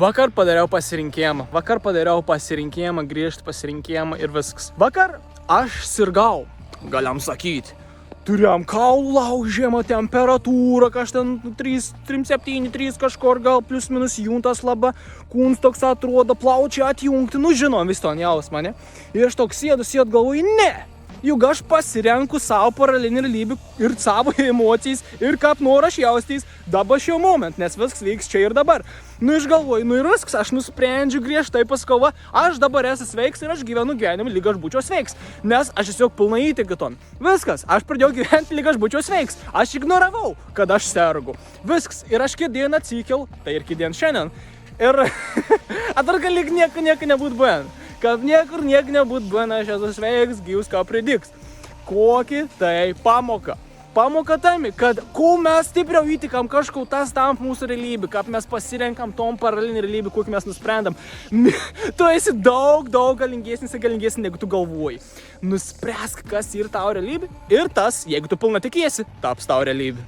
Vakar padariau pasirinkimą, grįžti pasirinkimą ir viskas. Vakar aš sirgau, galim sakyti. Turėjom kaulų laužimą, temperatūrą, kažten 3,7 kažkur, gal plius minus juntas laba, kūns toks atrodo, plaučiai atjungti, nu žinom, vis to jausmą, ne? Ir aš toks sėdu galvoju, ne! Juk aš pasirenku savo paralinį realybę ir savo emocijas ir kaip noriu aš jaustys dabar šio moment, nes viskas vyks čia ir dabar. Nu išgalvoju, nu ir viskas, aš nusprendžiu griežtai pasakau, aš dabar esu sveiks ir aš gyvenu gyvenimą lyg aš būčiau sveiks, nes aš tiesiog pilnai įtikiu ton. Viskas, aš pradėjau gyventi lyg aš būčiau sveiks, aš ignoravau, kad aš sergu. Viskas, ir aš kitą atsikėl, tai ir kitą šiandien. Ir atrodo, lyg nieko nebūt buvę. Kad niekur nebūt buvę, aš esu sveiks, gyvus, ką pridiks. Kokį tai pamoka? Pamoka tami, kad kuo mes stipriau įtikam kažkau tas tamp mūsų realybė, kaip mes pasirenkam tom paralinį realybę, kokį mes nusprendam. Tu esi daug galingesnis negu tu galvoji. Nuspręsk, kas yra tavo realybė ir tas, jeigu tu pilna tikiesi, taps tavo realybė.